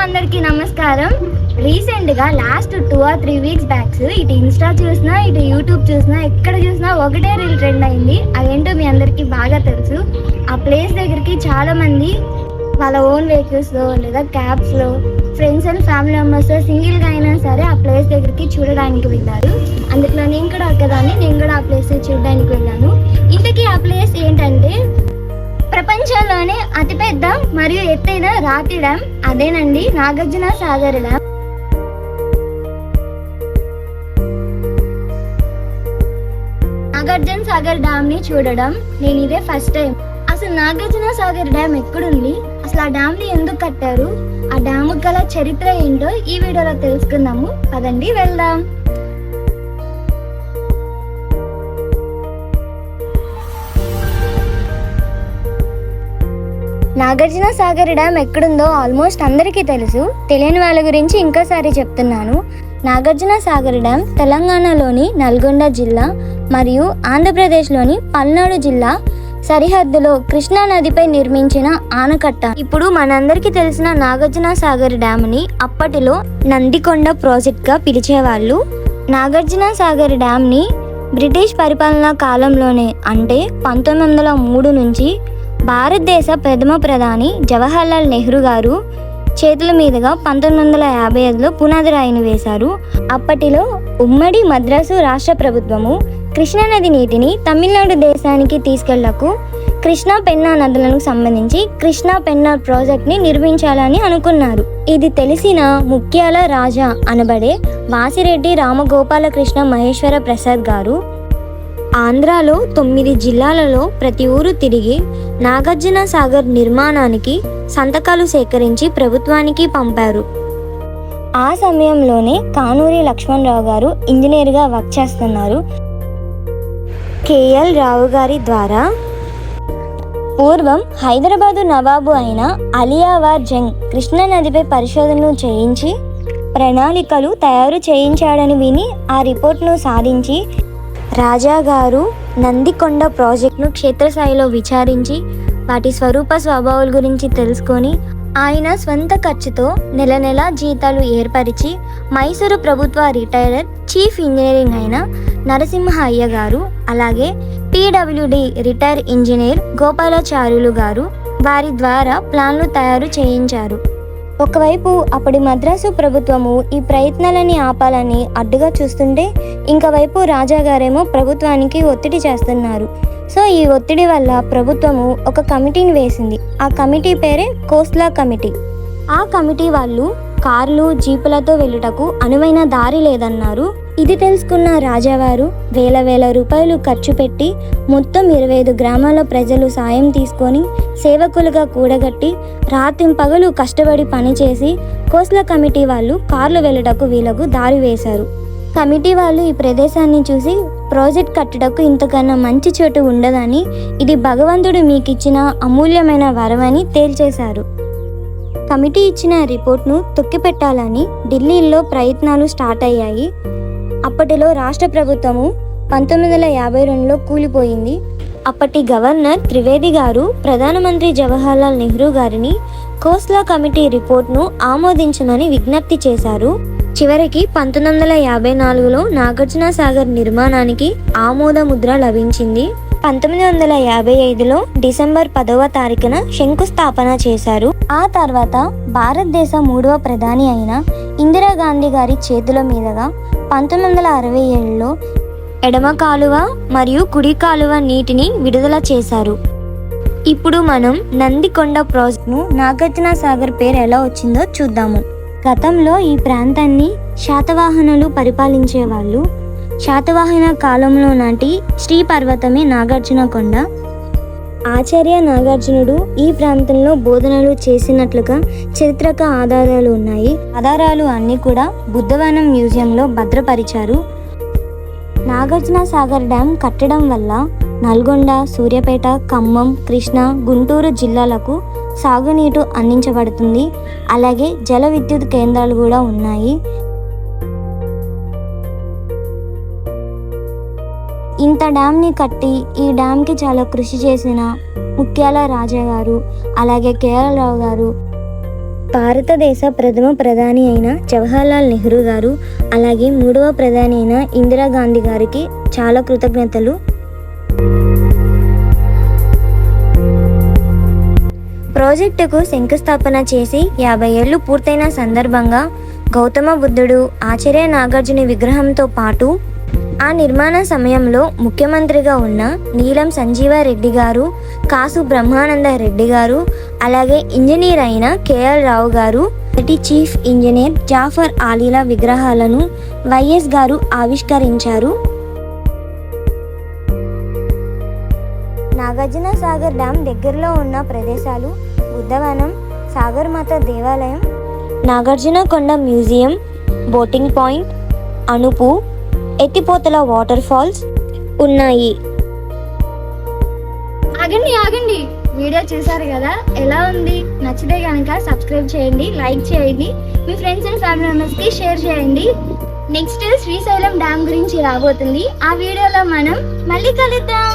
అందరికీ నమస్కారం. రీసెంట్గా లాస్ట్ 2 or 3 వీక్స్ బ్యాక్స్ ఇటు ఇన్స్టా చూసినా ఇటు యూట్యూబ్ చూసినా ఎక్కడ చూసినా ఒకటే రీల్ ట్రెండ్ అయింది. అదేంటో మీ అందరికీ బాగా తెలుసు. ఆ ప్లేస్ దగ్గరికి చాలామంది వాళ్ళ ఓన్ వెహికల్స్లో లేదా క్యాబ్స్లో ఫ్రెండ్స్ అండ్ ఫ్యామిలీ మెంబర్స్తో సింగిల్గా అయినా సరే ఆ ప్లేస్ దగ్గరికి చూడడానికి వెళ్ళారు. అందులో నేను కూడా ఒక్కదాన్ని, నేను కూడా ఆ ప్లేస్ చూడడానికి వెళ్ళాను. ఇంతకీ ఆ ప్లేస్ ఏంటంటే ప్రపంచంలోనే అతిపెద్ద మరియు ఎత్తైన రాతి డ్యామ్, అదేనండి నాగార్జున సాగర్ డ్యామ్. నాగార్జున సాగర్ డ్యామ్ ని చూడడం నేను ఇదే ఫస్ట్ టైం. అసలు నాగార్జున సాగర్ డ్యామ్ ఎక్కడుంది, అసలు ఆ డ్యామ్ ని ఎందుకు కట్టారు, ఆ డ్యామ్ గల చరిత్ర ఏంటో ఈ వీడియోలో తెలుసుకుందాము. పదండి వెళ్దాం. నాగార్జున సాగర్ డ్యామ్ ఎక్కడుందో ఆల్మోస్ట్ అందరికీ తెలుసు. తెలియని వాళ్ళ గురించి ఇంకోసారి చెప్తున్నాను. నాగార్జున సాగర్ డ్యామ్ తెలంగాణలోని నల్గొండ జిల్లా మరియు ఆంధ్రప్రదేశ్లోని పల్నాడు జిల్లా సరిహద్దులో కృష్ణా నదిపై నిర్మించిన ఆనకట్ట. ఇప్పుడు మనందరికీ తెలిసిన నాగార్జున సాగర్ డ్యామ్ని అప్పటిలో నందికొండ ప్రాజెక్ట్గా పిలిచేవాళ్ళు. నాగార్జున సాగర్ డ్యామ్ని బ్రిటిష్ పరిపాలనా కాలంలోనే అంటే 1903 నుంచి భారతదేశ ప్రథమ ప్రధాని జవహర్లాల్ నెహ్రూ గారు చేతుల మీదుగా 1955లో పునాది రాయిని వేశారు. అప్పటిలో ఉమ్మడి మద్రాసు రాష్ట్ర ప్రభుత్వము కృష్ణానది నీటిని తమిళనాడు దేశానికి తీసుకెళ్లకు కృష్ణా పెన్నా నదులకు సంబంధించి కృష్ణా పెన్నా ప్రాజెక్ట్ని నిర్మించాలని అనుకున్నారు. ఇది తెలిసిన ముఖ్యాల రాజా అనబడే వాసిరెడ్డి రామగోపాలకృష్ణ మహేశ్వర ప్రసాద్ గారు ఆంధ్రాలో 9 జిల్లాలలో ప్రతి ఊరు తిరిగి నాగార్జున సాగర్ నిర్మాణానికి సంతకాలు సేకరించి ప్రభుత్వానికి పంపారు. ఆ సమయంలోనే కానూరి లక్ష్మణరావు గారు ఇంజనీర్గా వర్క్ చేస్తున్నారు. కేఎల్ రావు గారి ద్వారా పూర్వం హైదరాబాదు నవాబు అయిన అలియావార్ జంగ్ కృష్ణానదిపై పరిశోధనలు చేయించి ప్రణాళికలు తయారు చేయించాడని విని ఆ రిపోర్ట్ను సాధించి రాజాగారు నందికొండ ప్రాజెక్టును క్షేత్రస్థాయిలో విచారించి వాటి స్వరూప స్వభావాల గురించి తెలుసుకొని ఆయన స్వంత ఖర్చుతో నెల నెల జీతాలు ఏర్పరిచి మైసూరు ప్రభుత్వ రిటైర్డ్ చీఫ్ ఇంజనీరింగ్ అయిన నరసింహ అయ్య గారు అలాగే PWD రిటైర్ ఇంజనీర్ గోపాలాచార్యులు గారు వారి ద్వారా ప్లాన్లు తయారు చేయించారు. ఒకవైపు అప్పటి మద్రాసు ప్రభుత్వము ఈ ప్రయత్నాలని ఆపాలని అడ్డుగా చూస్తుంటే ఇంకోవైపు రాజాగారేమో ప్రభుత్వానికి ఒత్తిడి చేస్తున్నారు. సో ఈ ఒత్తిడి వల్ల ప్రభుత్వము ఒక కమిటీని వేసింది. ఆ కమిటీ పేరే కోస్లా కమిటీ. ఆ కమిటీ వాళ్ళు కార్లు జీపులతో వెళ్ళుటకు అనువైన దారి లేదన్నారు. ఇది తెలుసుకున్న రాజావారు వేల రూపాయలు ఖర్చు పెట్టి మొత్తం 25 గ్రామాల ప్రజలు సాయం తీసుకొని సేవకులుగా కూడగట్టి రాత్రింపగలు కష్టపడి పనిచేసి కోస్లా కమిటీ వాళ్ళు కార్లు వెళ్ళటకు వీళ్ళకు దారి వేశారు. కమిటీ వాళ్ళు ఈ ప్రదేశాన్ని చూసి ప్రాజెక్ట్ కట్టుటకు ఇంతకన్నా మంచి చోటు ఉండదని, ఇది భగవంతుడు మీకు ఇచ్చిన అమూల్యమైన వరమని తేల్చేశారు. కమిటీ ఇచ్చిన రిపోర్ట్ను తొక్కిపెట్టాలని ఢిల్లీలో ప్రయత్నాలు స్టార్ట్ అయ్యాయి. అప్పటిలో రాష్ట్ర ప్రభుత్వము 1952లో కూలిపోయింది. అప్పటి గవర్నర్ త్రివేది గారు ప్రధానమంత్రి జవహర్లాల్ నెహ్రూ గారిని కోస్లా కమిటీ రిపోర్ట్ను ఆమోదించమని విజ్ఞప్తి చేశారు. చివరికి 1954లో నాగార్జున సాగర్ నిర్మాణానికి ఆమోద ముద్ర లభించింది. 1955లో డిసెంబర్ 10వ తారీఖున శంకుస్థాపన చేశారు. ఆ తర్వాత భారతదేశ 3వ ప్రధాని అయిన ఇందిరాగాంధీ గారి చేతుల మీదుగా 1967లో ఎడమ కాలువ మరియు కుడి కాలువ నీటిని విడుదల చేశారు. ఇప్పుడు మనం నందికొండ ప్రాజెక్టును నాగార్జున సాగర్ పేరు ఎలా వచ్చిందో చూద్దాము. గతంలో ఈ ప్రాంతాన్ని శాతవాహనులు పరిపాలించేవాళ్ళు. శాతవాహన కాలంలో నాటి శ్రీ పర్వతమే నాగార్జున కొండ. ఆచార్య నాగార్జునుడు ఈ ప్రాంతంలో బోధనలు చేసినట్లుగా చరిత్రక ఆధారాలు ఉన్నాయి. ఆధారాలు అన్నీ కూడా బుద్ధవనం మ్యూజియంలో భద్రపరిచారు. నాగార్జున సాగర్ డ్యామ్ కట్టడం వల్ల నల్గొండ, సూర్యాపేట, ఖమ్మం, కృష్ణా, గుంటూరు జిల్లాలకు సాగునీరు అందించబడుతుంది. అలాగే జల విద్యుత్ కేంద్రాలు కూడా ఉన్నాయి. ఇంత డ్యామ్ని కట్టి ఈ డ్యామ్కి చాలా కృషి చేసిన ముఖ్యాల రాజా గారు అలాగే కేఎల్ రావు గారు భారతదేశ ప్రథమ ప్రధాని అయిన జవహర్లాల్ నెహ్రూ గారు, అలాగే 3వ ప్రధాని అయిన ఇందిరాగాంధీ గారికి చాలా కృతజ్ఞతలు. ప్రాజెక్టుకు శంకుస్థాపన చేసి 50 ఏళ్లు పూర్తయిన సందర్భంగా గౌతమ బుద్ధుడు, ఆచార్య నాగార్జున విగ్రహంతో పాటు ఆ నిర్మాణ సమయంలో ముఖ్యమంత్రిగా ఉన్న నీలం సంజీవారెడ్డి గారు, కాసు బ్రహ్మానంద రెడ్డి గారు, అలాగే ఇంజనీర్ అయిన కేఎల్ రావు గారు, చీఫ్ ఇంజనీర్ జాఫర్ ఆలీల విగ్రహాలను వైఎస్ గారు ఆవిష్కరించారు. నాగార్జున సాగర్ డ్యామ్ దగ్గరలో ఉన్న ప్రదేశాలు బుద్ధవనం, సాగర్ మాత దేవాలయం, నాగార్జున కొండ మ్యూజియం, బోటింగ్ పాయింట్, అనుపు, ఎత్తిపోతల వాటర్ ఫాల్స్ ఉన్నాయి. ఆగండి, వీడియో చూసారు కదా, ఎలా ఉంది? నచ్చితే కనుక సబ్స్క్రైబ్ చేయండి, లైక్ చేయండి, మీ ఫ్రెండ్స్ అండ్ ఫ్యామిలీ మెంబర్స్కి షేర్ చేయండి. నెక్స్ట్ శ్రీశైలం డ్యామ్ గురించి రాబోతుంది. ఆ వీడియోలో మనం మళ్ళీ కలుద్దాం.